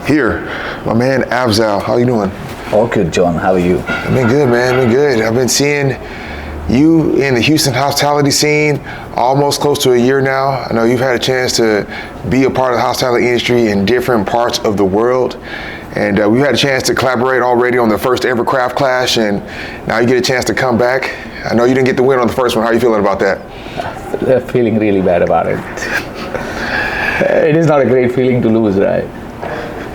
here. My man Afzal, how you doing? All good, John. How are you? I've been good, man. Been good. I've been seeing you in the Houston hospitality scene almost close to a year now. I know you've had a chance to be a part of the hospitality industry in different parts of the world. And we've had a chance to collaborate already on the first ever craft clash, and now you get a chance to come back. I know you didn't get the win on the first one. How are you feeling about that? Feeling really bad about it. It is not a great feeling to lose, right?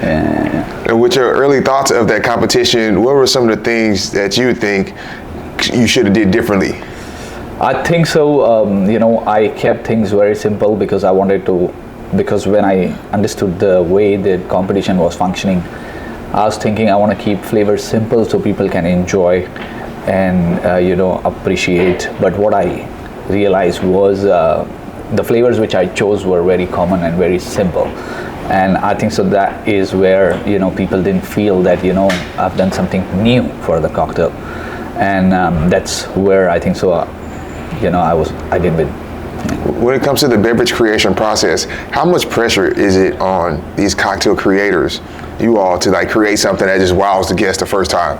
And with your early thoughts of that competition, what were some of the things that you think you should have did differently? I think so. I kept things very simple because I wanted to, because when I understood the way the competition was functioning, I was thinking I want to keep flavors simple so people can enjoy and appreciate. But what I realized was the flavors which I chose were very common and very simple. And I think so that is where people didn't feel that I've done something new for the cocktail, and that's where I think so I did win. When it comes to the beverage creation process, how much pressure is it on these cocktail creators, you all, to like create something that just wows the guest the first time?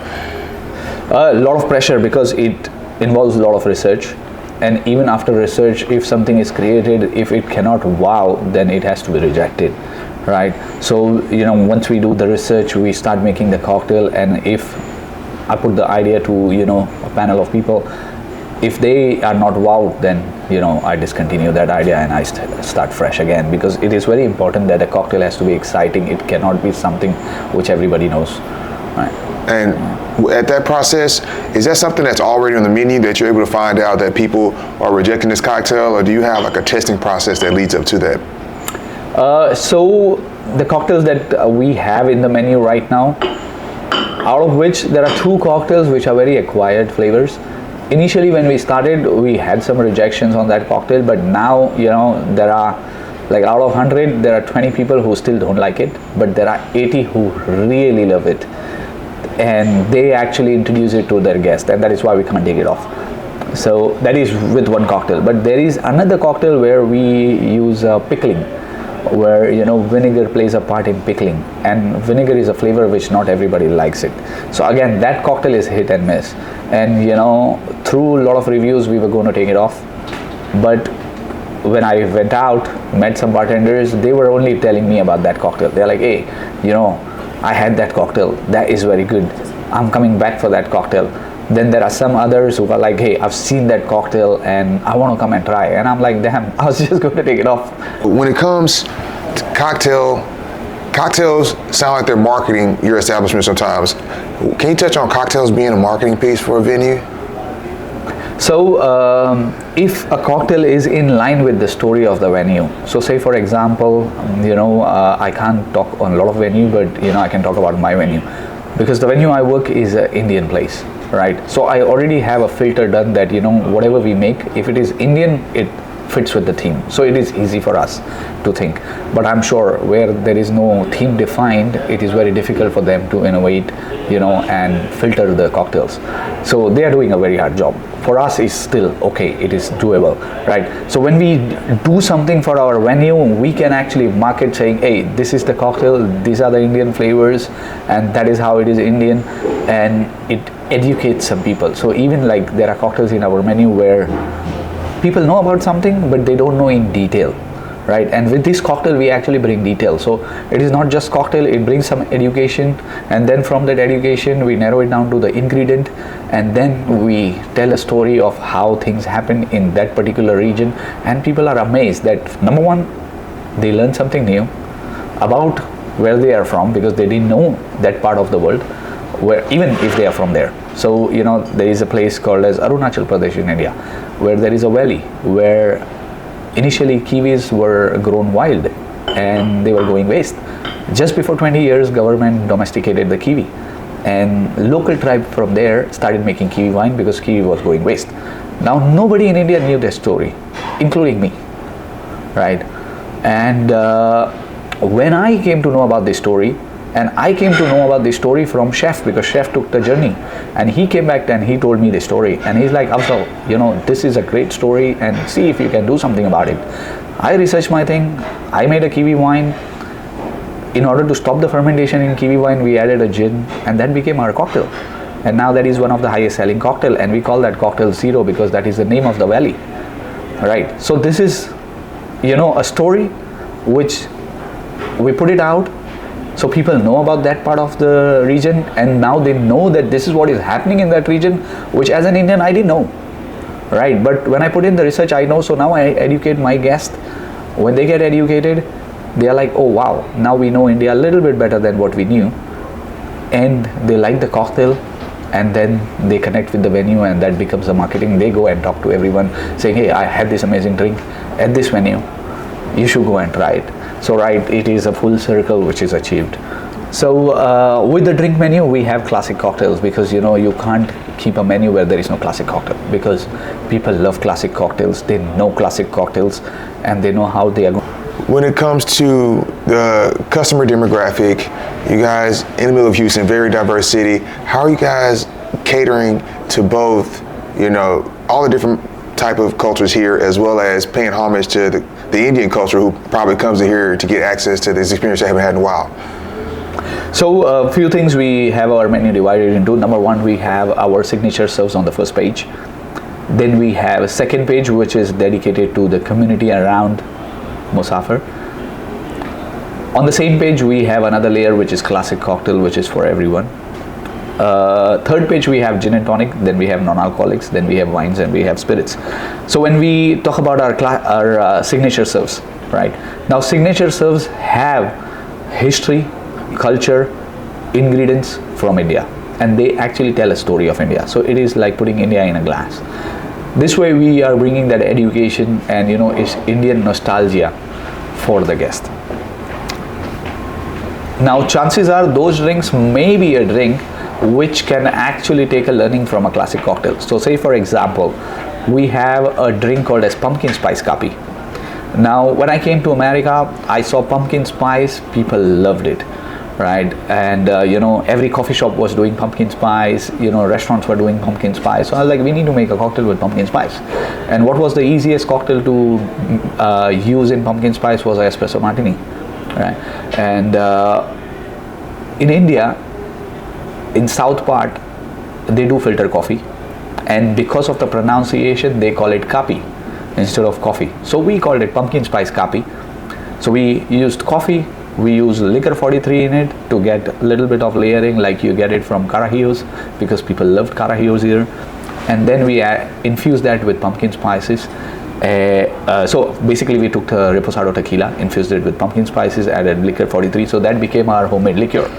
A lot of pressure because it involves a lot of research, and even after research, if something is created, if it cannot wow, then it has to be rejected, right? So once we do the research, we start making the cocktail, and if I put the idea to a panel of people, if they are not wowed, then I discontinue that idea and I start fresh again, because it is very important that a cocktail has to be exciting. It cannot be something which everybody knows, right? And at that process, is that something that's already on the menu that you're able to find out that people are rejecting this cocktail, or do you have like a testing process that leads up to that? So the cocktails that we have in the menu right now, out of which there are 2 cocktails which are very acquired flavors. Initially when we started, we had some rejections on that cocktail, but now there are, like, out of 100 there are 20 people who still don't like it, but there are 80 who really love it, and they actually introduce it to their guests, and that is why we can't take it off. So that is with one cocktail. But there is another cocktail where we use pickling, where vinegar plays a part in pickling, and vinegar is a flavor which not everybody likes it. So again, that cocktail is hit and miss, and through a lot of reviews we were going to take it off, but when I went out, met some bartenders, they were only telling me about that cocktail. They're like, hey, I had that cocktail, that is very good, I'm coming back for that cocktail. Then there are some others who are like, hey, I've seen that cocktail and I want to come and try. And I'm like, damn, I was just going to take it off. When it comes to cocktails sound like they're marketing your establishment sometimes. Can you touch on cocktails being a marketing piece for a venue? So if a cocktail is in line with the story of the venue, so say for example, I can't talk on a lot of venue, but I can talk about my venue, because the venue I work is an Indian place. Right, so I already have a filter done that whatever we make, if it is Indian, it fits with the theme, so it is easy for us to think. But I'm sure where there is no theme defined, it is very difficult for them to innovate and filter the cocktails. So they are doing a very hard job. For us, it's still okay, it is doable, right? So when we do something for our venue, we can actually market saying, hey, this is the cocktail, these are the Indian flavors, and that is how it is Indian, and it educates some people. So even like there are cocktails in our menu where people know about something, but they don't know in detail, right? And with this cocktail, we actually bring detail. So it is not just cocktail, it brings some education, and then from that education, we narrow it down to the ingredient, and then we tell a story of how things happen in that particular region, and people are amazed that, number one, they learn something new about where they are from, because they didn't know that part of the world, where even if they are from there. So there is a place called as Arunachal Pradesh in India, where there is a valley where initially kiwis were grown wild and they were going waste. Just before 20 years, government domesticated the kiwi, and local tribe from there started making kiwi wine because kiwi was going waste. Now nobody in India knew that story, including me, right? And when I came to know about this story, and I came to know about this story from Chef, because Chef took the journey, and he came back and he told me the story, and he's like, Afzal, this is a great story, and see if you can do something about it. I researched my thing, I made a kiwi wine, in order to stop the fermentation in kiwi wine, we added a gin, and that became our cocktail. And now that is one of the highest selling cocktail, and we call that cocktail Zero because that is the name of the valley, right? So this is, a story which we put it out so people know about that part of the region, and now they know that this is what is happening in that region, which as an Indian I didn't know, right? But when I put in the research, I know, so now I educate my guests. When they get educated, they are like, oh wow, now we know India a little bit better than what we knew, and they like the cocktail, and then they connect with the venue, and that becomes the marketing. They go and talk to everyone saying, hey, I had this amazing drink at this venue, you should go and try it. So right, it is a full circle which is achieved. So with the drink menu, we have classic cocktails, because you can't keep a menu where there is no classic cocktail, because people love classic cocktails, they know classic cocktails, and they know how they are going. When it comes to the customer demographic, you guys in the middle of Houston, very diverse city, how are you guys catering to both, all the different type of cultures here, as well as paying homage to the Indian culture, who probably comes in here to get access to this experience they haven't had in a while? So a few things, we have our menu divided into. Number one, we have our signature serves on the first page. Then we have a second page which is dedicated to the community around Musaafer. On the same page, we have another layer which is classic cocktail, which is for everyone. Third page, we have gin and tonic, then we have non-alcoholics, then we have wines, and we have spirits. So when we talk about our signature serves, right? Now signature serves have history, culture, ingredients from India, and they actually tell a story of India. So it is like putting India in a glass. This way we are bringing that education and it's Indian nostalgia for the guest. Now chances are those drinks may be a drink which can actually take a learning from a classic cocktail. So say for example, we have a drink called as pumpkin spice kapi. Now when I came to America, I saw pumpkin spice, people loved it, right? And every coffee shop was doing pumpkin spice, restaurants were doing pumpkin spice. So I was like, we need to make a cocktail with pumpkin spice. And what was the easiest cocktail to use in pumpkin spice was an espresso martini, right? And in India, in south part, they do filter coffee, and because of the pronunciation, they call it kapi instead of coffee. So we called it pumpkin spice kapi. So we used coffee, we use liquor 43 in it to get a little bit of layering like you get it from Carajillos, because people loved Carajillos here. And then we infused that with pumpkin spices. So basically we took the reposado tequila, infused it with pumpkin spices, added liquor 43, so that became our homemade liqueur.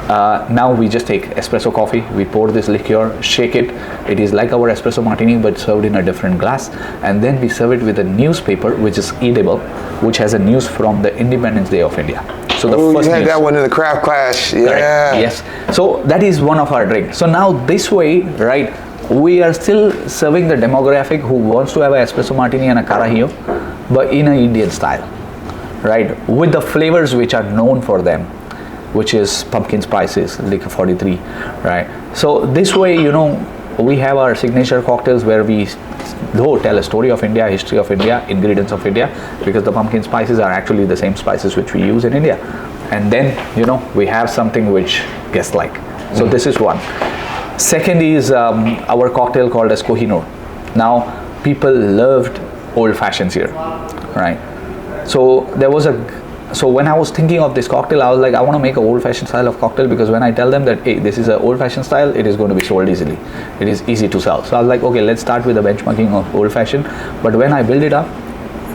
Now we just take espresso coffee, we pour this liqueur, shake it. It is like our espresso martini but served in a different glass, and then we serve it with a newspaper which is edible, which has a news from the Independence Day of India. So the first you had news. that one in the craft class. Yeah. Correct. Yes. So that is one of our drinks. So now this way, right, we are still serving the demographic who wants to have an espresso martini and a Carajillo, but in an Indian style, right, with the flavors which are known for them, which is pumpkin spices, liquor 43, right? So this way, we have our signature cocktails where we tell a story of India, history of India, ingredients of India, because the pumpkin spices are actually the same spices which we use in India. And then, we have something which guests like. So this is one. Second is our cocktail called as Kohinoor. Now, people loved old fashions here, right? So So when I was thinking of this cocktail, I was like, I want to make an old-fashioned style of cocktail, because when I tell them that, hey, this is an old-fashioned style, it is going to be sold easily. It is easy to sell. So I was like, okay, let's start with the benchmarking of old-fashioned. But when I build it up,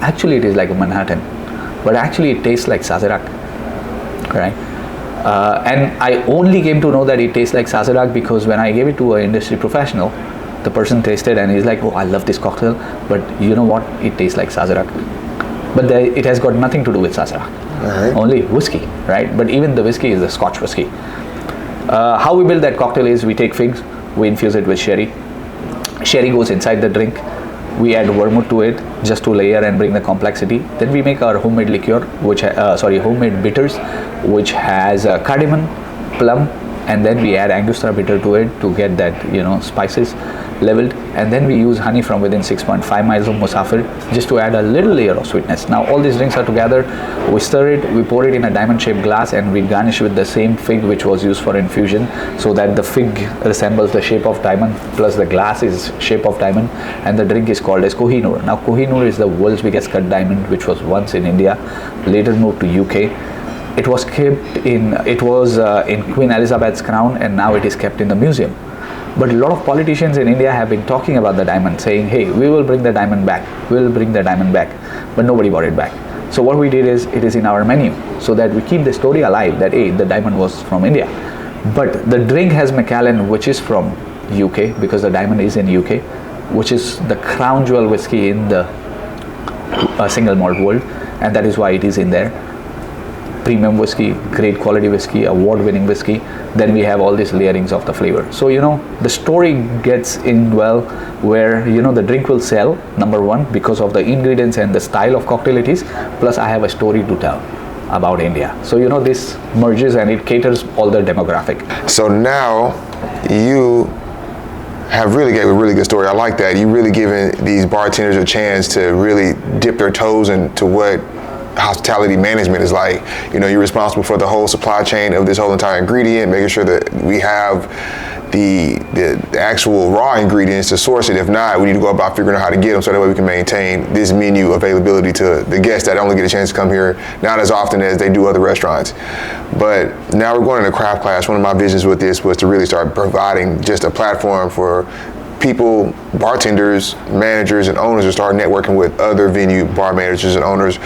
actually it is like a Manhattan, but actually it tastes like Sazerac, right? And I only came to know that it tastes like Sazerac because when I gave it to an industry professional, the person tasted and he's like, oh, I love this cocktail, but you know what? It tastes like Sazerac. But it has got nothing to do with Sazerac. Only whiskey, right? But even the whiskey is a Scotch whiskey. How we build that cocktail is we take figs, we infuse it with sherry. Sherry goes inside the drink. We add vermouth to it just to layer and bring the complexity. Then we make our homemade liqueur, homemade bitters, which has cardamom, plum, and then we add Angostura bitter to it to get that, spices leveled, and then we use honey from within 6.5 miles of Musaafer just to add a little layer of sweetness. Now all these drinks are together, we stir it, we pour it in a diamond shaped glass, and we garnish with the same fig which was used for infusion, so that the fig resembles the shape of diamond plus the glass is shape of diamond, and the drink is called as Kohinoor. Now Kohinoor is the world's biggest cut diamond, which was once in India, later moved to UK. It was kept in Queen Elizabeth's crown, and now it is kept in the museum. But a lot of politicians in India have been talking about the diamond, saying, hey, we will bring the diamond back, we will bring the diamond back, but nobody brought it back. So what we did is, it is in our menu, so that we keep the story alive that, hey, the diamond was from India. But the drink has Macallan, which is from UK, because the diamond is in UK, which is the crown jewel whiskey in the single malt world, and that is why it is in there. Premium whiskey, great quality whiskey, award-winning whiskey. Then we have all these layerings of the flavor. So the story gets in well, where the drink will sell, number one, because of the ingredients and the style of cocktail it is, plus I have a story to tell about India. So this merges and it caters all the demographic. So now you have really gave a really good story. I like that. You really giving these bartenders a chance to really dip their toes into what hospitality management is like. You're responsible for the whole supply chain of this whole entire ingredient, making sure that we have the actual raw ingredients to source it. If not, we need to go about figuring out how to get them, so that way we can maintain this menu availability to the guests that only get a chance to come here not as often as they do other restaurants. But now we're going into craft class. One of my visions with this was to really start providing just a platform for people, bartenders, managers, and owners to start networking with other venue bar managers and owners.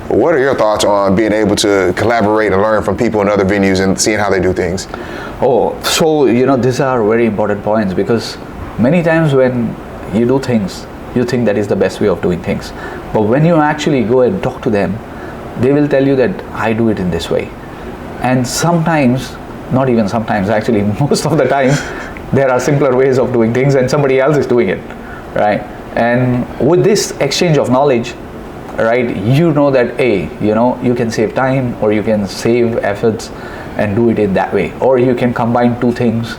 What are your thoughts on being able to collaborate and learn from people in other venues and seeing how they do things? Oh, so these are very important points, because many times when you do things, you think that is the best way of doing things. But when you actually go and talk to them, they will tell you that I do it in this way. And sometimes, not even sometimes, actually most of the time, there are simpler ways of doing things and somebody else is doing it, right? And with this exchange of knowledge, right, that, hey, you can save time, or you can save efforts and do it in that way, or you can combine two things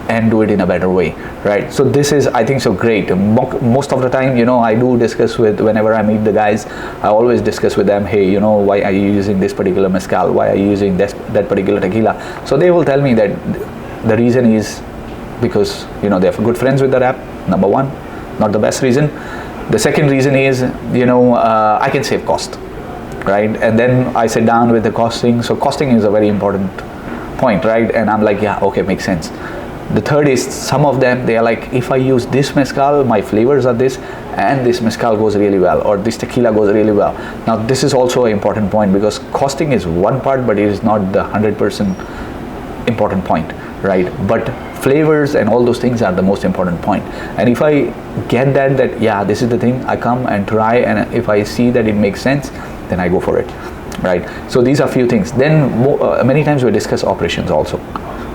and do it in a better way, right? So this is, I think, so great. Most of the time, I do discuss whenever I meet the guys, I always discuss with them, hey, why are you using this particular mezcal? Why are you using that particular tequila? So they will tell me that the reason is because they're good friends with the rep, number one, not the best reason. The second reason is I can save cost, right? And then I sit down with the costing. So costing is a very important point, right? And I'm like, yeah, okay, makes sense. The third is, some of them, they are like, if I use this mezcal, my flavors are this, and this mezcal goes really well, or this tequila goes really well. Now this is also an important point, because costing is one part, but it is not the 100% important point, right? But flavors and all those things are the most important point. And if I get that yeah, this is the thing, I come and try, and if I see that it makes sense, then I go for it, right? So these are few things. Then many times we discuss operations also,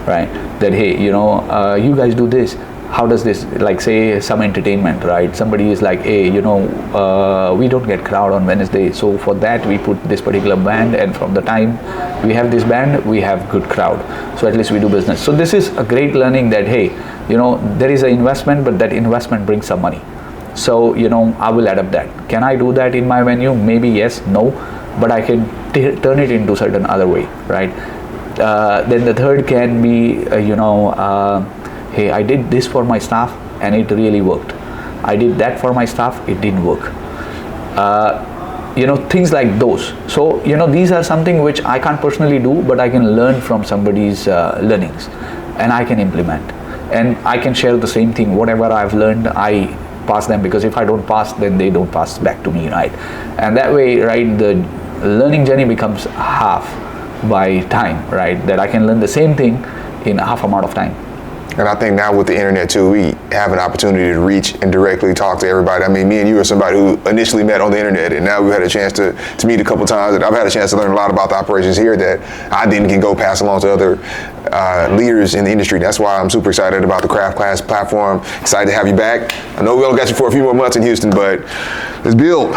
right? That, hey, you guys do this, how does this, like say some entertainment, right? Somebody is like, hey, we don't get crowd on Wednesday, so for that we put this particular band, and from the time we have this band, we have good crowd, so at least we do business. So this is a great learning that, hey, there is an investment, but that investment brings some money. So I will adapt that. Can I do that in my menu? Maybe yes, no, but I can turn it into certain other way, right? Then the third can be hey, I did this for my staff and it really worked. I did that for my staff, it didn't work. Things like those. So these are something which I can't personally do, but I can learn from somebody's learnings, and I can implement, and I can share the same thing. Whatever I've learned, I pass them, because if I don't pass, then they don't pass back to me, right? And that way, right, the learning journey becomes half by time, right? That I can learn the same thing in half amount of time. And I think now with the internet too, we have an opportunity to reach and directly talk to everybody. I mean, me and you are somebody who initially met on the internet, and now we've had a chance to meet a couple times, and I've had a chance to learn a lot about the operations here that I then can go pass along to other leaders in the industry. That's why I'm super excited about the Craft Class platform. Excited to have you back. I know we only got you for a few more months in Houston, but let's build.